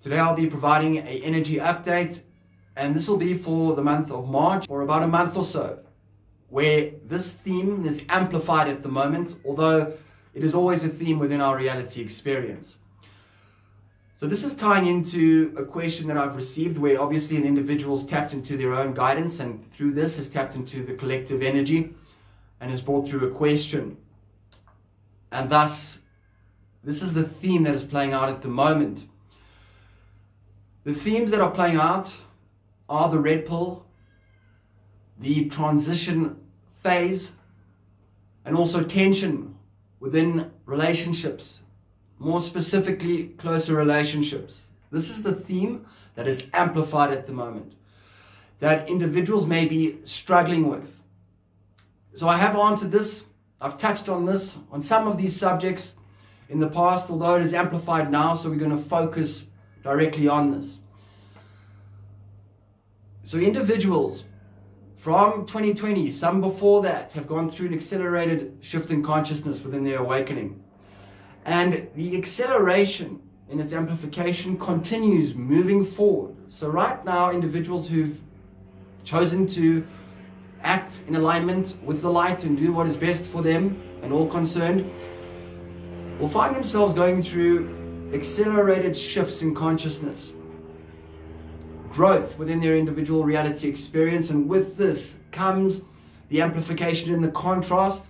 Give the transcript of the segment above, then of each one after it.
Today I'll be providing an energy update, and this will be for the month of March, for about a month or so, where this theme is amplified at the moment, although it is always a theme within our reality experience. So this is tying into a question that I've received, where obviously an individual's tapped into their own guidance, and through this has tapped into the collective energy and has brought through a question. And thus, this is the theme that is playing out at the moment. The themes that are playing out are the red pill, the transition phase, and also tension within relationships, more specifically closer relationships. This is the theme that is amplified at the moment, that individuals may be struggling with. So I have answered this, I've touched on this, on some of these subjects in the past, although it is amplified now, so we're going to focus directly on this. So individuals from 2020, some before that, have gone through an accelerated shift in consciousness within their awakening. And the acceleration in its amplification continues moving forward. So right now, individuals who've chosen to act in alignment with the light and do what is best for them and all concerned will find themselves going through accelerated shifts in consciousness, growth within their individual reality experience, and with this comes the amplification in the contrast,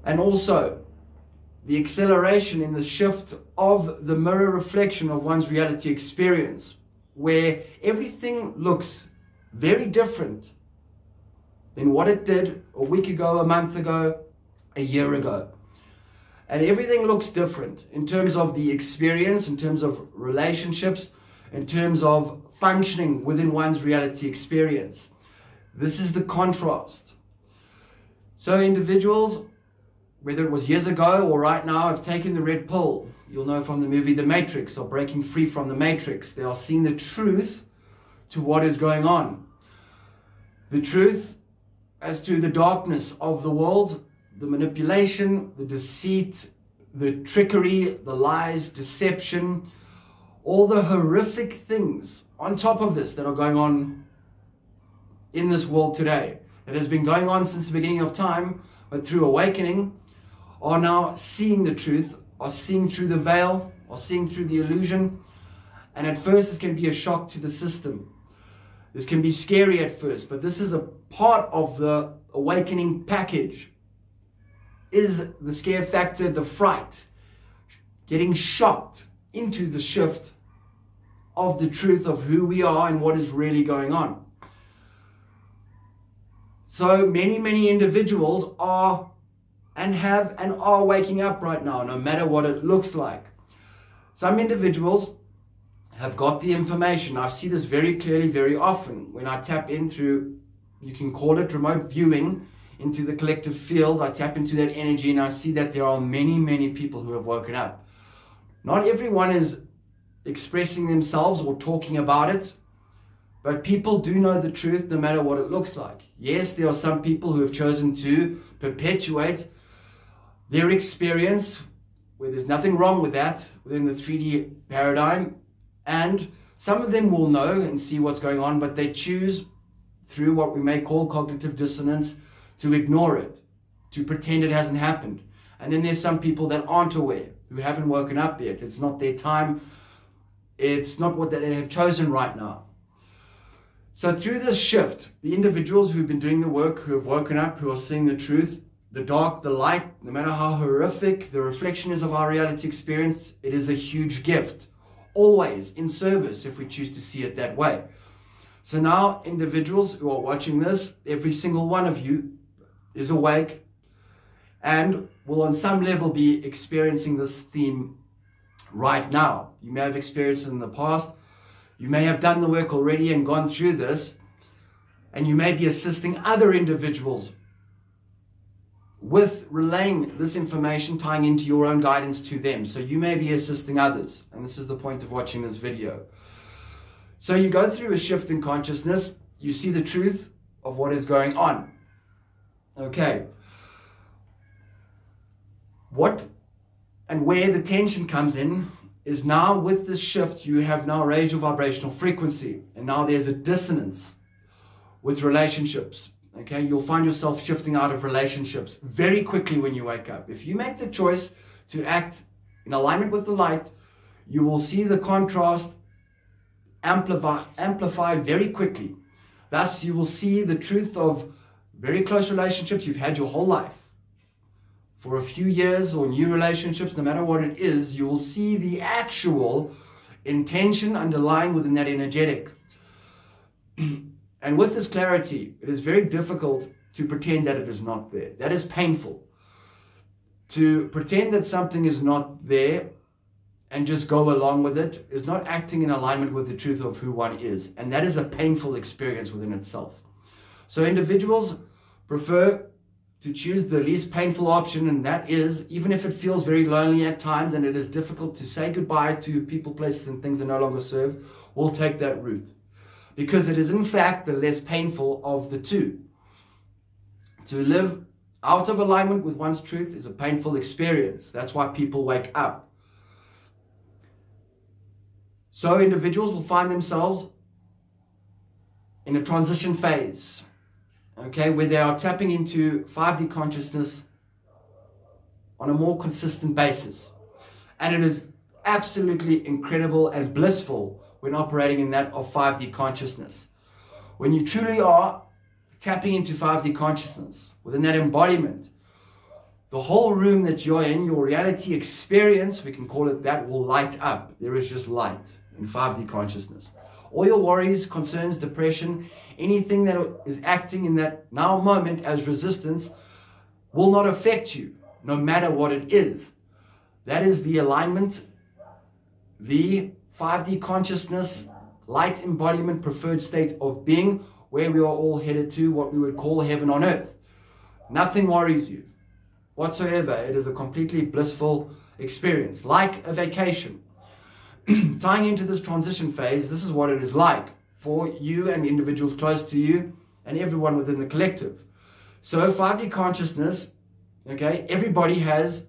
and also the acceleration in the shift of the mirror reflection of one's reality experience, where everything looks very different than what it did a week ago, a month ago, a year ago. And everything looks different in terms of the experience, in terms of relationships, in terms of functioning within one's reality experience. This is the contrast. So individuals, whether it was years ago or right now, have taken the red pill. You'll know from the movie The Matrix, or breaking free from the Matrix. They are seeing the truth to what is going on. The truth as to the darkness of the world, the manipulation, the deceit, the trickery, the lies, deception, all the horrific things on top of this that are going on in this world today, that has been going on since the beginning of time, but through awakening, are now seeing the truth, are seeing through the veil, are seeing through the illusion. And at first this can be a shock to the system. This can be scary at first, but this is a part of the awakening package. Is the scare factor, the fright, getting shocked into the shift of the truth of who we are and what is really going on. So many individuals are and have and are waking up right now, no matter what it looks like. Some individuals have got the information. I see this very clearly very often when I tap in through, you can call it remote viewing, into the collective field. I tap into that energy and I see that there are many people who have woken up. Not everyone is expressing themselves or talking about it, but people do know the truth no matter what it looks like. Yes, there are some people who have chosen to perpetuate their experience, where there's nothing wrong with that within the 3D paradigm, and some of them will know and see what's going on, but they choose through what we may call cognitive dissonance to ignore it, to pretend it hasn't happened. And then there's some people that aren't aware, who haven't woken up yet. It's not their time. It's not what they have chosen right now. So through this shift, the individuals who've been doing the work, who have woken up, who are seeing the truth, the dark, the light, no matter how horrific the reflection is of our reality experience, it is a huge gift, always in service if we choose to see it that way. So now individuals who are watching this, every single one of you is awake and will on some level be experiencing this theme right now. You may have experienced it in the past. You may have done the work already and gone through this, and you may be assisting other individuals with relaying this information, tying into your own guidance to them. So you may be assisting others, and this is the point of watching this video. So you go through a shift in consciousness, you see the truth of what is going on. Okay. What and where the tension comes in is now with this shift, you have now raised your vibrational frequency, and now there's a dissonance with relationships. Okay, you'll find yourself shifting out of relationships very quickly when you wake up. If you make the choice to act in alignment with the light, you will see the contrast amplify very quickly. Thus, you will see the truth of very close relationships you've had your whole life. For a few years, or new relationships, no matter what it is, you will see the actual intention underlying within that energetic. And with this clarity, it is very difficult to pretend that it is not there. That is painful. To pretend that something is not there and just go along with it is not acting in alignment with the truth of who one is. And that is a painful experience within itself. So individuals prefer to choose the least painful option, and that is, even if it feels very lonely at times and it is difficult to say goodbye to people, places, and things that no longer serve, we'll take that route. Because it is in fact the less painful of the two. To live out of alignment with one's truth is a painful experience. That's why people wake up. So individuals will find themselves in a transition phase, okay, where they are tapping into 5D consciousness on a more consistent basis. And it is absolutely incredible and blissful when operating in that of 5D consciousness. When you truly are tapping into 5D consciousness, within that embodiment, the whole room that you're in, your reality experience, we can call it that, will light up. There is just light in 5D consciousness. All your worries, concerns, depression, anything that is acting in that now moment as resistance will not affect you, no matter what it is. That is the alignment, the 5D consciousness, light embodiment, preferred state of being, where we are all headed to, what we would call heaven on earth. Nothing worries you whatsoever. It is a completely blissful experience, like a vacation. Tying into this transition phase, this is what it is like for you and individuals close to you and everyone within the collective. So 5D consciousness, okay, everybody has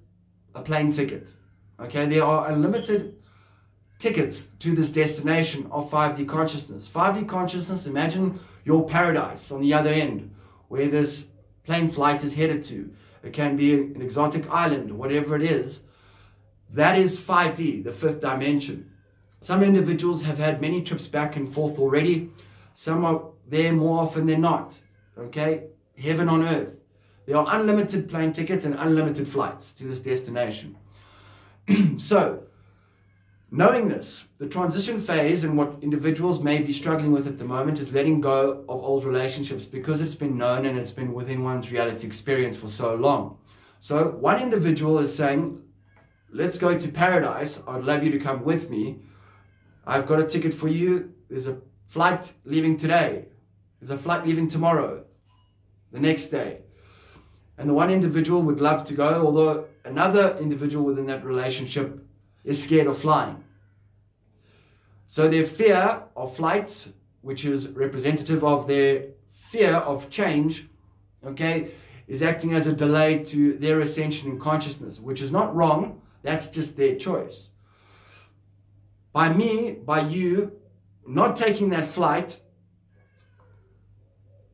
a plane ticket. Okay, there are unlimited tickets to this destination of 5D consciousness. 5D consciousness, imagine your paradise on the other end, where this plane flight is headed to. It can be an exotic island, whatever it is. That is 5D, the fifth dimension. Some individuals have had many trips back and forth already. Some are there more often than not. Okay, heaven on earth. There are unlimited plane tickets and unlimited flights to this destination. So, knowing this, the transition phase and what individuals may be struggling with at the moment is letting go of old relationships, because it's been known and it's been within one's reality experience for so long. So one individual is saying, let's go to paradise. I'd love you to come with me. I've got a ticket for you. There's a flight leaving today. There's a flight leaving tomorrow, the next day. And the one individual would love to go, although another individual within that relationship is scared of flying. So their fear of flight, which is representative of their fear of change, okay, is acting as a delay to their ascension in consciousness, which is not wrong. That's just their choice. By you not taking that flight,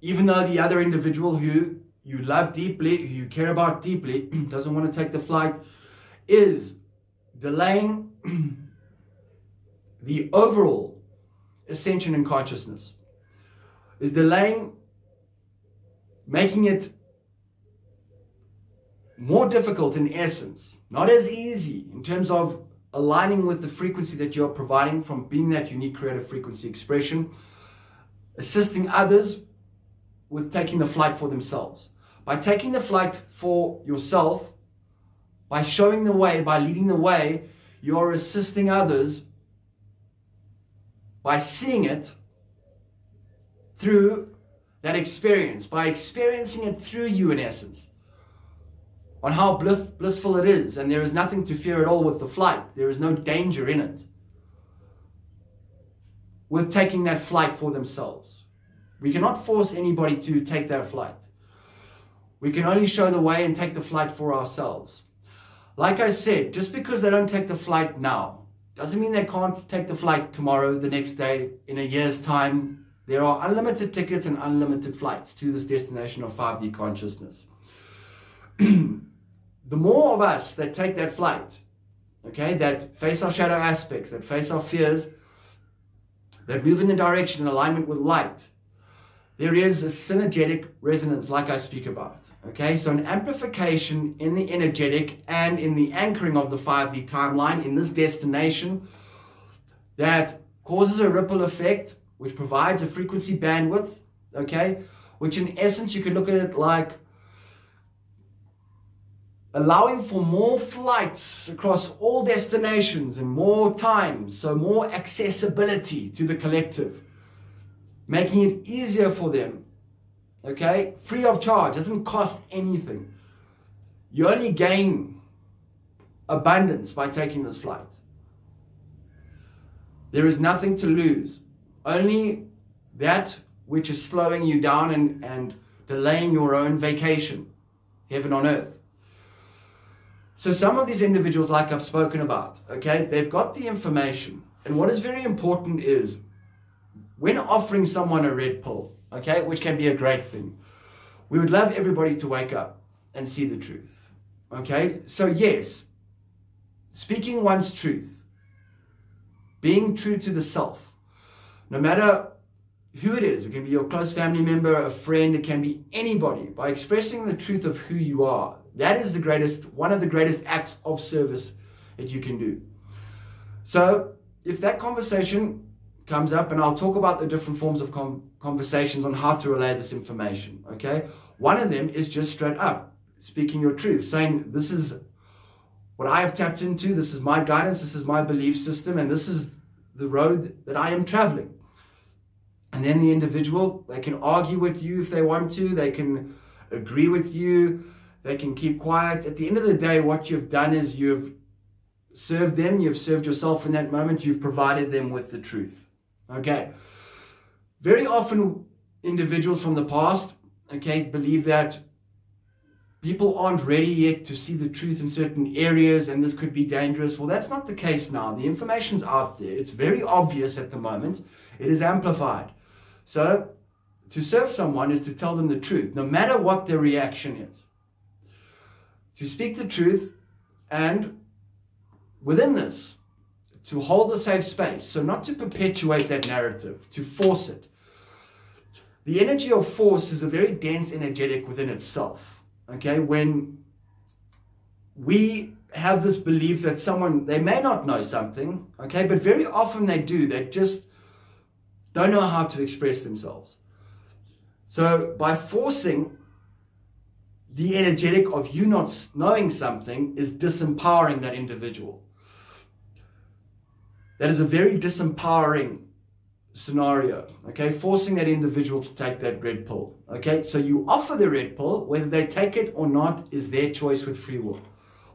even though the other individual who you love deeply, who you care about deeply, doesn't want to take the flight, is delaying the overall ascension in consciousness, is delaying, making it more difficult in essence, not as easy in terms of aligning with the frequency that you're providing from being that unique creative frequency expression, assisting others with taking the flight for themselves. By taking the flight for yourself, by showing the way, by leading the way, you're assisting others by seeing it through that experience, by experiencing it through you in essence, on how blissful it is. And there is nothing to fear at all with the flight. There is no danger in it with taking that flight for themselves. We cannot force anybody to take that flight. We can only show the way and take the flight for ourselves. Like I said, just because they don't take the flight now, Doesn't mean they can't take the flight tomorrow, the next day, in a year's time. There are unlimited tickets and unlimited flights to this destination of 5D consciousness. The more of us that take that flight, okay, that face our shadow aspects, that face our fears, that move in the direction in alignment with light, there is a synergetic resonance like I speak about. Okay, so an amplification in the energetic and in the anchoring of the 5D timeline in this destination that causes a ripple effect, which provides a frequency bandwidth, okay, which in essence you could look at it like allowing for more flights across all destinations and more times, so more accessibility to the collective, making it easier for them, okay, free of charge, doesn't cost anything. You only gain abundance by taking this flight. There is nothing to lose, only that which is slowing you down and delaying your own vacation, heaven on earth. So some of these individuals, like I've spoken about, okay, they've got the information. And what is very important is when offering someone a red pill, okay, which can be a great thing, we would love everybody to wake up and see the truth. Okay, so yes, speaking one's truth, being true to the self, no matter who it is, it can be your close family member, a friend, it can be anybody, by expressing the truth of who you are. That is the greatest, one of the greatest acts of service that you can do. So if that conversation comes up, and I'll talk about the different forms of conversations on how to relay this information, okay? One of them is just straight up speaking your truth, saying this is what I have tapped into, this is my guidance, this is my belief system, and this is the road that I am traveling. And then the individual, they can argue with you if they want to, they can agree with you, they can keep quiet. At the end of the day, what you've done is you've served them, you've served yourself in that moment, you've provided them with the truth. Okay. Very often individuals from the past, okay, believe that people aren't ready yet to see the truth in certain areas and this could be dangerous. Well, that's not the case now. The information's out there. It's very obvious at the moment. It is amplified. So to serve someone is to tell them the truth, no matter what their reaction is. To speak the truth, and within this, to hold a safe space. So not to perpetuate that narrative, to force it. The energy of force is a very dense energetic within itself. Okay, when we have this belief that someone, they may not know something, okay, but very often they do, they just don't know how to express themselves. So by forcing the energetic of you not knowing something is disempowering that individual. That is a very disempowering scenario, okay? Forcing that individual to take that red pill, okay? So you offer the red pill, whether they take it or not is their choice with free will.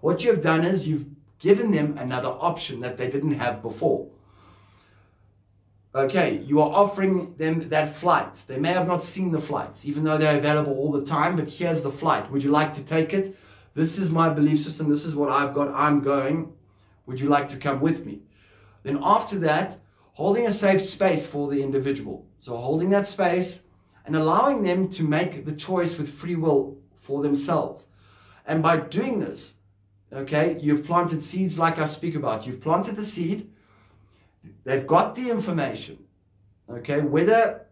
What you've done is you've given them another option that they didn't have before. Okay, you are offering them that flight. They may have not seen the flights, even though they're available all the time, but here's the flight. Would you like to take it? This is my belief system. This is what I've got. I'm going. Would you like to come with me? Then after that, holding a safe space for the individual. So holding that space and allowing them to make the choice with free will for themselves. And by doing this, okay, you've planted seeds like I speak about. You've planted the seed. They've got the information, okay, whether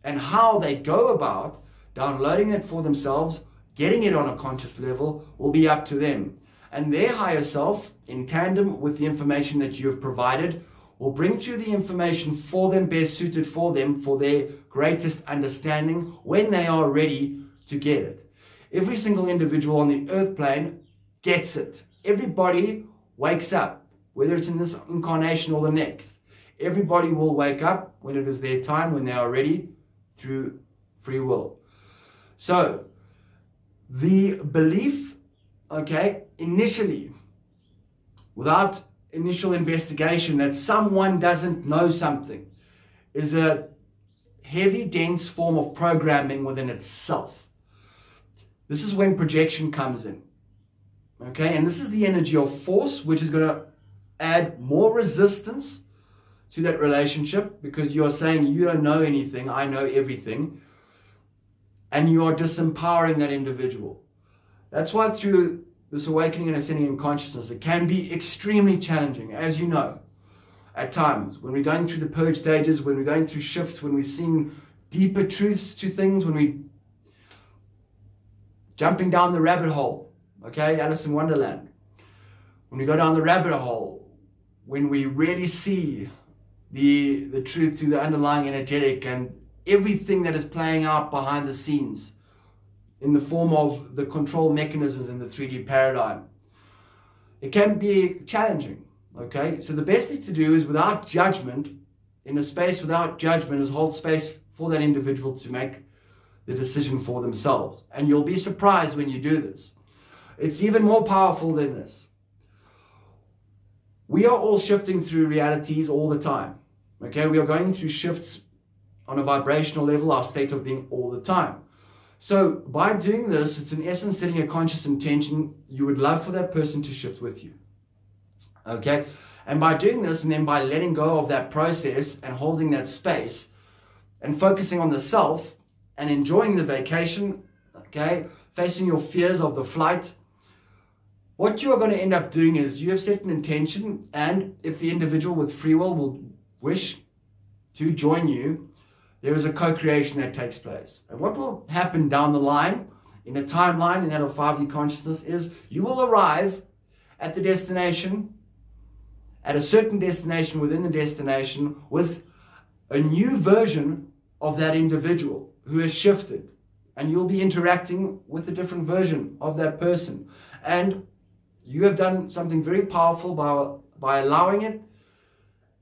and how they go about downloading it for themselves, getting it on a conscious level will be up to them. And their higher self, in tandem with the information that you have provided, will bring through the information for them, best suited for them, for their greatest understanding when they are ready to get it. Every single individual on the earth plane gets it. Everybody wakes up. Whether it's in this incarnation or the next, everybody will wake up when it is their time, when they are ready, through free will. So, the belief, okay, initially, without initial investigation, that someone doesn't know something, is a heavy, dense form of programming within itself. This is when projection comes in, okay, and this is the energy of force, which is going to add more resistance to that relationship, because you are saying you don't know anything, I know everything, and you are disempowering that individual. That's why through this awakening and ascending in consciousness, it can be extremely challenging, as you know, at times, when we're going through the purge stages, when we're going through shifts, when we're seeing deeper truths to things, when we're jumping down the rabbit hole, okay, Alice in Wonderland. When we go down the rabbit hole, when we really see the truth to the underlying energetic and everything that is playing out behind the scenes in the form of the control mechanisms in the 3D paradigm, it can be challenging, okay? So the best thing to do is, without judgment, in a space without judgment, is hold space for that individual to make the decision for themselves. And you'll be surprised when you do this. It's even more powerful than this. We are all shifting through realities all the time, okay? We are going through shifts on a vibrational level, our state of being, all the time. So by doing this, it's in essence setting a conscious intention you would love for that person to shift with you, okay? And by doing this, and then by letting go of that process and holding that space and focusing on the self and enjoying the vacation, okay, facing your fears of the flight, what you are going to end up doing is you have set an intention, and if the individual with free will wish to join you, there is a co-creation that takes place. And what will happen down the line, in a timeline in that of 5D consciousness, is you will arrive at the destination, at a certain destination within the destination, with a new version of that individual who has shifted. And you'll be interacting with a different version of that person. And you have done something very powerful by allowing it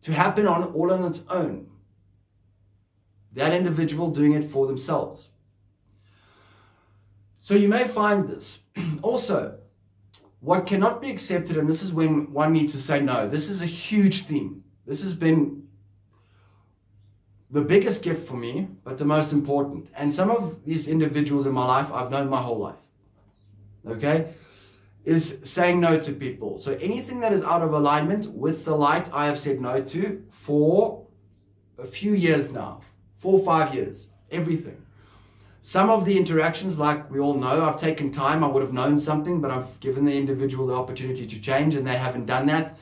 to happen all on its own. That individual doing it for themselves. So you may find this. Also, what cannot be accepted, and this is when one needs to say no, this is a huge theme. This has been the biggest gift for me, but the most important. And some of these individuals in my life, I've known my whole life. Okay? Is saying no to people. So anything that is out of alignment with the light, I have said no to for a few years now. 4 or 5 years, everything. Some of the interactions, like we all know, I've taken time, I would have known something, but I've given the individual the opportunity to change, and they haven't done that.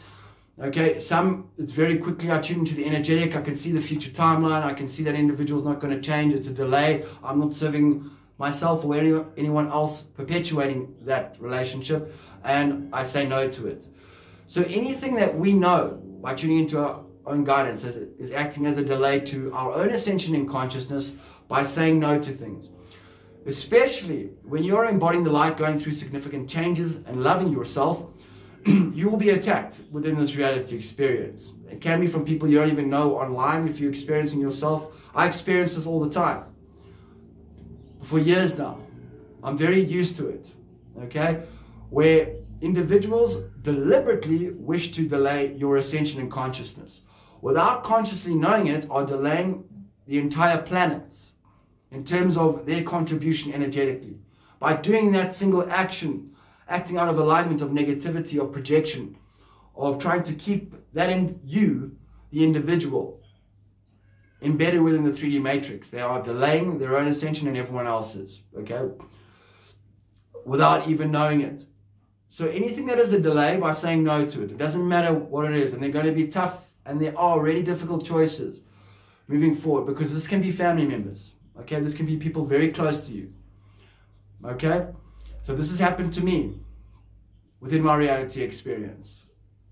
Okay, some, it's very quickly, I tune into the energetic, I can see the future timeline, I can see that individual's not going to change, it's a delay, I'm not serving myself or anyone else perpetuating that relationship, and I say no to it. So anything that we know by tuning into our own guidance is acting as a delay to our own ascension in consciousness by saying no to things. Especially when you're embodying the light, going through significant changes and loving yourself, you will be attacked within this reality experience. It can be from people you don't even know online if you're experiencing yourself. I experience this all the time. For years now. I'm very used to it. Okay? Where individuals deliberately wish to delay your ascension in consciousness, without consciously knowing it, are delaying the entire planet in terms of their contribution energetically. By doing that single action, acting out of alignment of negativity, of projection, of trying to keep that in you, the individual, embedded within the 3D matrix. They are delaying their own ascension and everyone else's, okay? Without even knowing it. So anything that is a delay, by saying no to it, it doesn't matter what it is, and they're going to be tough, and there are really difficult choices moving forward, because this can be family members, okay? This can be people very close to you, okay? So this has happened to me within my reality experience,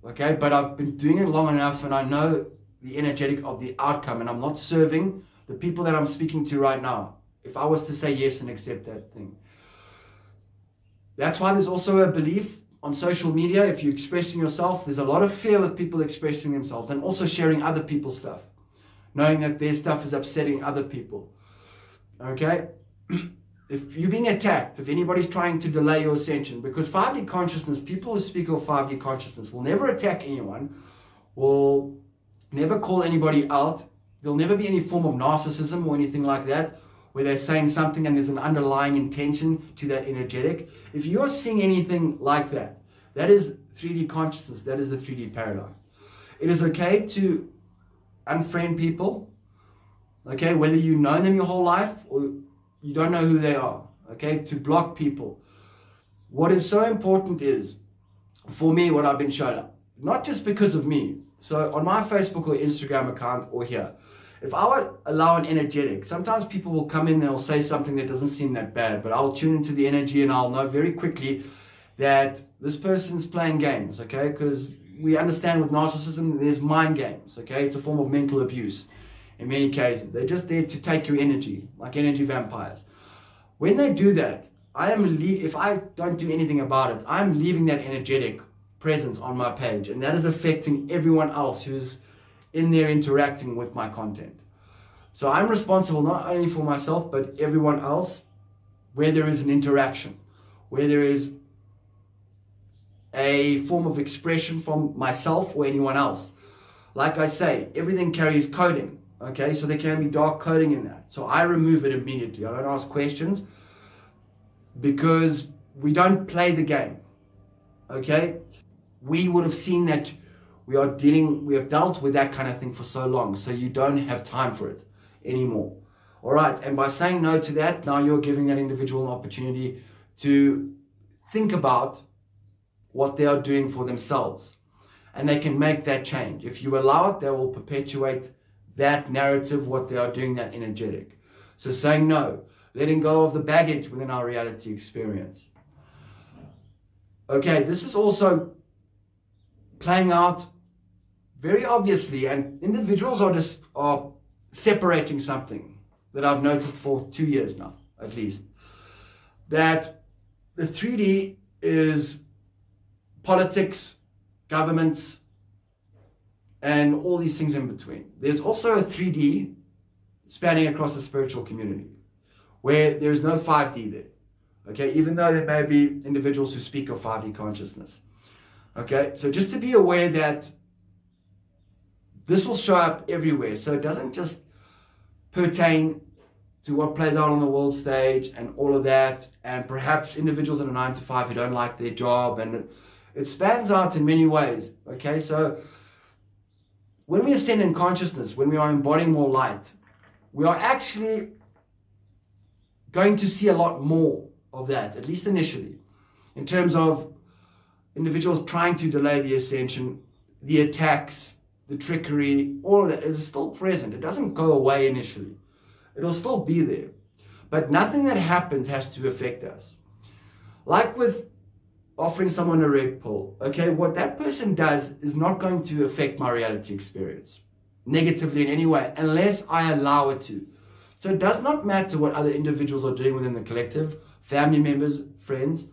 okay? But I've been doing it long enough, and I know the energetic of the outcome, and I'm not serving the people that I'm speaking to right now if I was to say yes and accept that thing. That's why there's also a belief on social media, if you're expressing yourself, there's a lot of fear with people expressing themselves and also sharing other people's stuff, knowing that their stuff is upsetting other people, okay? If you're being attacked, if anybody's trying to delay your ascension, because 5D consciousness, people who speak of 5D consciousness will never attack anyone, will never call anybody out. There'll never be any form of narcissism or anything like that, where they're saying something and there's an underlying intention to that energetic. If you're seeing anything like that, That is 3D consciousness. That is the 3D paradigm. It is okay to unfriend people, okay, whether you know them your whole life or you don't know who they are, okay, to block people. What is so important is, for me, what I've been shown, not just because of me. So on my Facebook or Instagram account or here, if I would allow an energetic, sometimes people will come in and they'll say something that doesn't seem that bad, but I'll tune into the energy and I'll know very quickly that this person's playing games, okay? Because we understand with narcissism, there's mind games, okay? It's a form of mental abuse in many cases. They're just there to take your energy, like energy vampires. When they do that, if I don't do anything about it, I'm leaving that energetic presence on my page, and that is affecting everyone else who's in there interacting with my content. So I'm responsible not only for myself, but everyone else, where there is an interaction, where there is a form of expression from myself or anyone else. Like I say, everything carries coding, okay? So there can be dark coding in that. So I remove it immediately. I don't ask questions because we don't play the game, okay? We would have seen that we have dealt with that kind of thing for so long, so you don't have time for it anymore. All right, and by saying no to that, now you're giving that individual an opportunity to think about what they are doing for themselves, and they can make that change. If you allow it, they will perpetuate that narrative, what they are doing, that energetic. So saying no, letting go of the baggage within our reality experience. Okay, this is also playing out very obviously, and individuals are separating something that I've noticed for 2 years now, at least, that the 3D is politics, governments, and all these things in between. There's also a 3D spanning across the spiritual community, where there's no 5D there, okay, even though there may be individuals who speak of 5D consciousness. Okay, so just to be aware that this will show up everywhere. So it doesn't just pertain to what plays out on the world stage and all of that, and perhaps individuals in a 9 to 5 who don't like their job, and it spans out in many ways. Okay, so when we ascend in consciousness, when we are embodying more light, we are actually going to see a lot more of that, at least initially, in terms of individuals trying to delay the ascension, the attacks, the trickery, all of that is still present. It doesn't go away initially. It'll still be there. But nothing that happens has to affect us. Like with offering someone a red pill, okay, what that person does is not going to affect my reality experience negatively in any way, unless I allow it to. So it does not matter what other individuals are doing within the collective, family members, friends.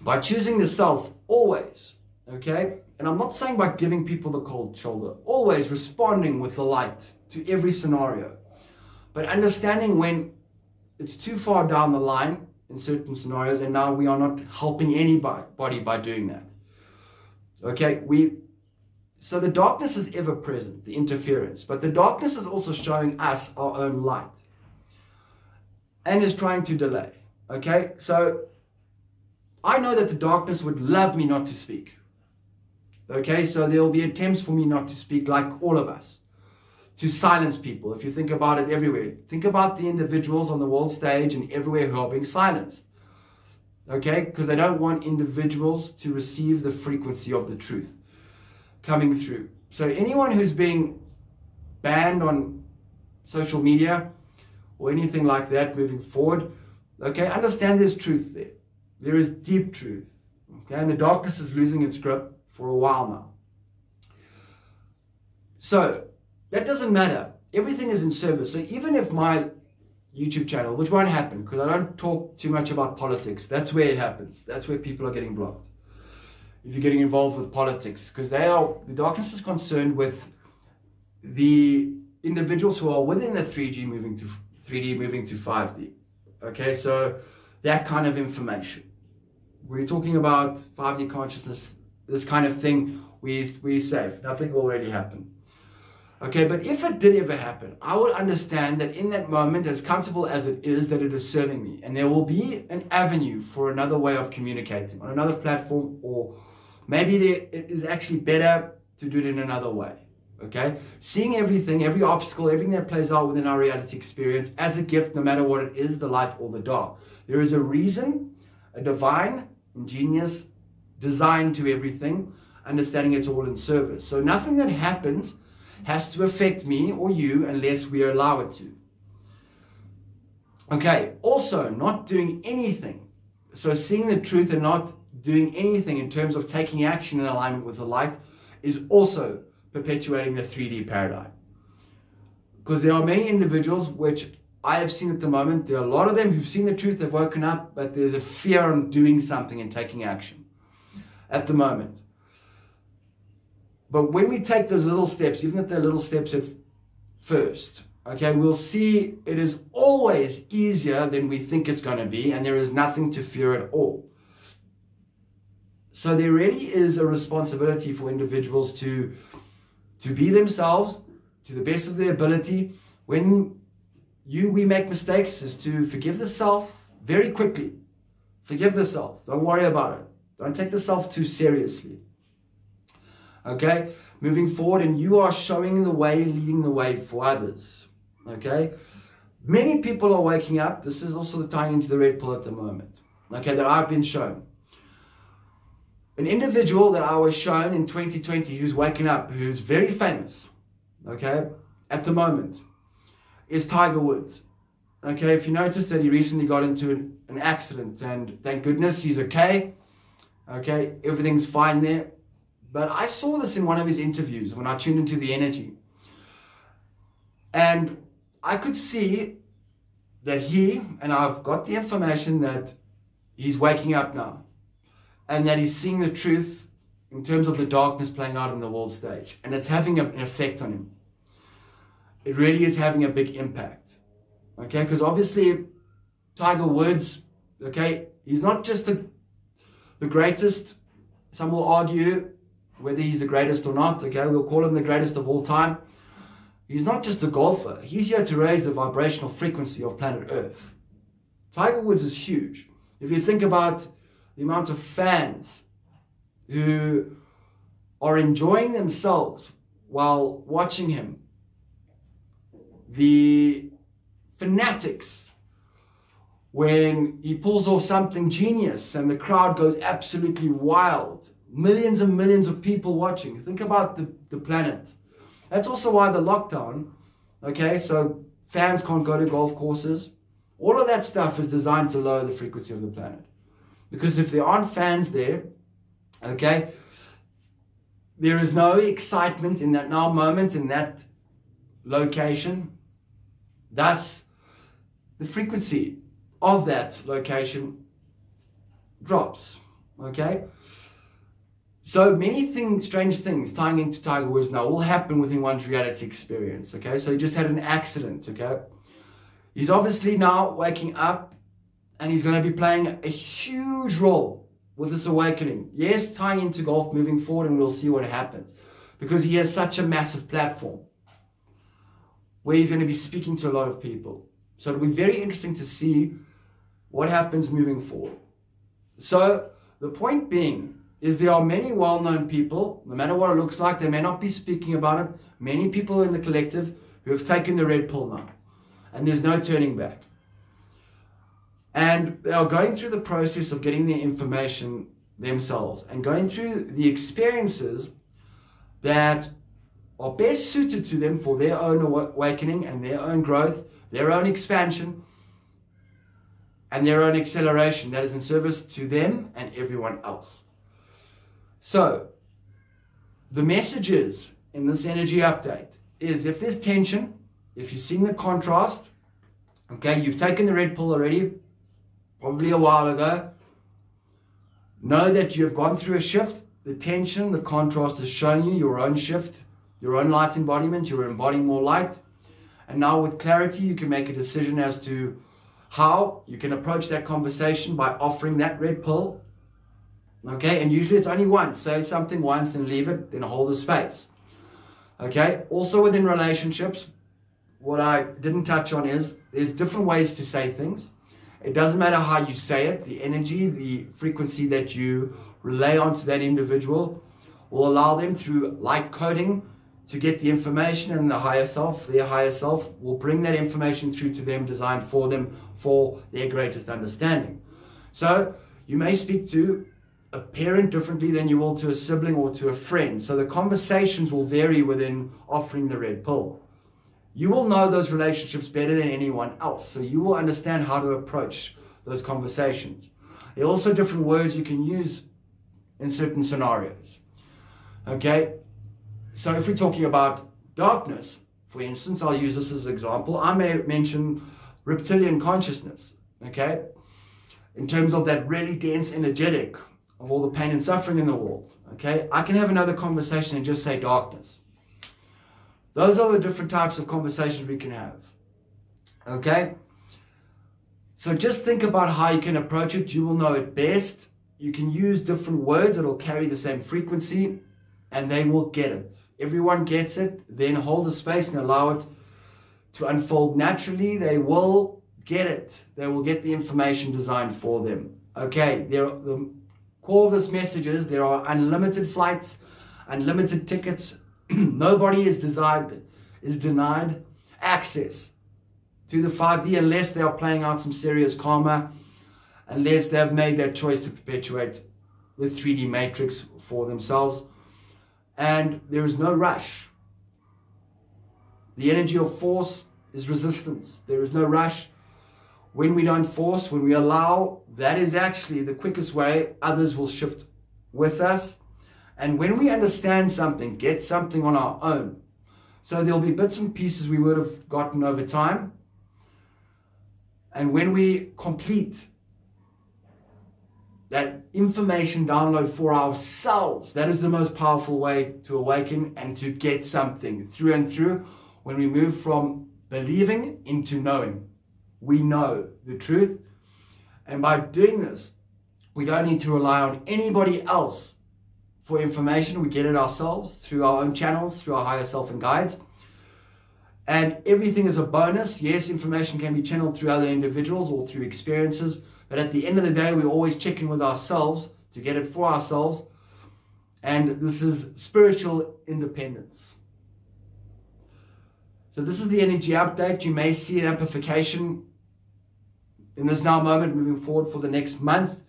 By choosing the self, always, okay? And I'm not saying by giving people the cold shoulder, always responding with the light to every scenario. But understanding when it's too far down the line in certain scenarios, and now we are not helping anybody by doing that. Okay, so the darkness is ever present, the interference, but the darkness is also showing us our own light and is trying to delay. Okay, so I know that the darkness would love me not to speak. Okay, so there will be attempts for me not to speak, like all of us, to silence people. If you think about it everywhere, think about the individuals on the world stage and everywhere who are being silenced. Okay, because they don't want individuals to receive the frequency of the truth coming through. So anyone who's being banned on social media or anything like that moving forward, okay, understand there's truth there. There is deep truth, okay, and the darkness is losing its grip for a while now. So that doesn't matter. Everything is in service. So even if my YouTube channel, which won't happen because I don't talk too much about politics, that's where it happens. That's where people are getting blocked. If you're getting involved with politics, because the darkness is concerned with the individuals who are within the 3D moving to 5D. Okay, so that kind of information. When you're talking about 5D consciousness, this kind of thing, we're safe. Nothing will already happen. Okay, but if it did ever happen, I would understand that in that moment, as comfortable as it is, that it is serving me. And there will be an avenue for another way of communicating on another platform, or maybe it is actually better to do it in another way. Okay, seeing everything, every obstacle, everything that plays out within our reality experience as a gift, no matter what it is, the light or the dark. There is a reason, a divine, ingenious design to everything, understanding it's all in service. So nothing that happens has to affect me or you unless we allow it to. Okay, also not doing anything. So seeing the truth and not doing anything in terms of taking action in alignment with the light is also perpetuating the 3D paradigm. Because there are many individuals, which I have seen at the moment, there are a lot of them who've seen the truth, they've woken up, but there's a fear on doing something and taking action at the moment. But when we take those little steps, even if they're little steps at first, okay, we'll see it is always easier than we think it's going to be, and there is nothing to fear at all. So there really is a responsibility for individuals to be themselves to the best of their ability. When we make mistakes, is to forgive the self very quickly. Forgive the self. Don't worry about it. Don't take the self too seriously. Okay, moving forward, and you are showing the way, leading the way for others. Okay, many people are waking up. This is also tying into the red pill at the moment. Okay, that I've been shown. An individual that I was shown in 2020 who's waking up, who's very famous, okay, at the moment, is Tiger Woods. Okay, if you notice that he recently got into an accident, and thank goodness he's okay. Okay, everything's fine there. But I saw this in one of his interviews when I tuned into the energy. And I could see that and I've got the information that he's waking up now. And that he's seeing the truth in terms of the darkness playing out on the world stage. And it's having an effect on him. It really is having a big impact. Okay, because obviously Tiger Woods, okay, he's not just the greatest. Some will argue whether he's the greatest or not. Okay, we'll call him the greatest of all time. He's not just a golfer. He's here to raise the vibrational frequency of planet Earth. Tiger Woods is huge. If you think about the amount of fans who are enjoying themselves while watching him, the fanatics when he pulls off something genius and the crowd goes absolutely wild, millions and millions of people watching. Think about the planet. That's also why the lockdown, okay, so fans can't go to golf courses. All of that stuff is designed to lower the frequency of the planet. Because if there aren't fans there, okay, there is no excitement in that now moment, in that location. Thus, the frequency of that location drops, okay? So many things, strange things tying into Tiger Woods now will happen within one's reality experience, okay? So he just had an accident, okay? He's obviously now waking up, and he's going to be playing a huge role with this awakening. Yes, tying into golf moving forward, and we'll see what happens. Because he has such a massive platform where he's going to be speaking to a lot of people. So it'll be very interesting to see what happens moving forward. So the point being is there are many well-known people, no matter what it looks like, they may not be speaking about it, many people in the collective who have taken the red pill now. And there's no turning back. And they are going through the process of getting their information themselves and going through the experiences that are best suited to them for their own awakening and their own growth, their own expansion, and their own acceleration that is in service to them and everyone else. So, the message is, in this energy update, is if there's tension, if you're seeing the contrast, okay, you've taken the red pill already, probably a while ago, know that you have gone through a shift. The tension, the contrast is showing you your own shift, your own light embodiment, you're embodying more light. And now with clarity, you can make a decision as to how you can approach that conversation by offering that red pill. Okay, and usually it's only once. Say something once and leave it, then hold the space. Okay, also within relationships, what I didn't touch on is there's different ways to say things. It doesn't matter how you say it, the energy, the frequency that you relay onto that individual will allow them through light coding to get the information, and the higher self, their higher self, will bring that information through to them, designed for them for their greatest understanding. So you may speak to a parent differently than you will to a sibling or to a friend. So the conversations will vary within offering the red pill. You will know those relationships better than anyone else. So you will understand how to approach those conversations. There are also different words you can use in certain scenarios. Okay, so if we're talking about darkness, for instance, I'll use this as an example. I may mention reptilian consciousness, okay, in terms of that really dense energetic of all the pain and suffering in the world, okay. I can have another conversation and just say darkness. Those are the different types of conversations we can have, okay. So just think about how you can approach it. You will know it best. You can use different words that will carry the same frequency, and they will get it. Everyone gets it. Then hold the space and allow it to unfold naturally. They will get it. They will get the information designed for them. Okay, the core of this message is there are unlimited flights, unlimited tickets. Nobody is denied access to the 5D unless they are playing out some serious karma, unless they have made that choice to perpetuate the 3D matrix for themselves. And there is no rush. The energy of force is resistance. There is no rush. When we don't force, when we allow, that is actually the quickest way others will shift with us. And when we understand something, get something on our own. So there'll be bits and pieces we would have gotten over time. And when we complete that information download for ourselves, that is the most powerful way to awaken and to get something through and through. When we move from believing into knowing, we know the truth. And by doing this, we don't need to rely on anybody else for information. We get it ourselves through our own channels, through our higher self and guides. And everything is a bonus. Yes, information can be channeled through other individuals or through experiences, but at the end of the day, we always check in with ourselves to get it for ourselves. And this is spiritual independence. So this is the energy update. You may see an amplification in this now moment moving forward for the next month.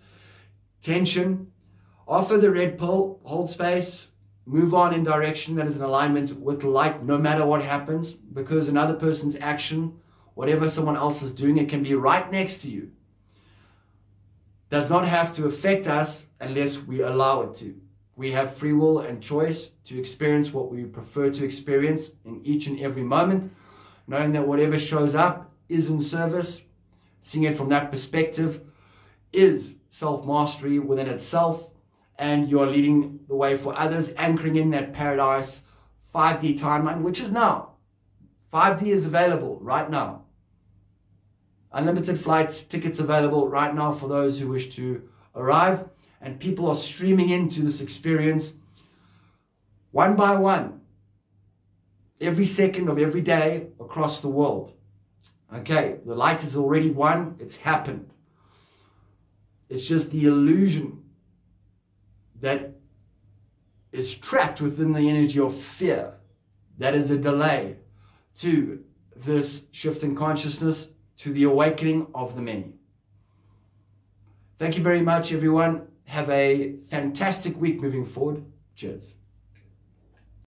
Tension. Offer the red pill, hold space, move on in direction that is in alignment with light no matter what happens, because another person's action, whatever someone else is doing, it can be right next to you, does not have to affect us unless we allow it to. We have free will and choice to experience what we prefer to experience in each and every moment, knowing that whatever shows up is in service. Seeing it from that perspective is self-mastery within itself, and you're leading the way for others, anchoring in that paradise 5D timeline, which is now. 5D is available right now. Unlimited flights, tickets available right now for those who wish to arrive. And people are streaming into this experience one by one, every second of every day across the world. Okay, the light is already won. It's happened. It's just the illusion that is trapped within the energy of fear. That is a delay to this shift in consciousness, to the awakening of the many. Thank you very much, everyone. Have a fantastic week moving forward. Cheers.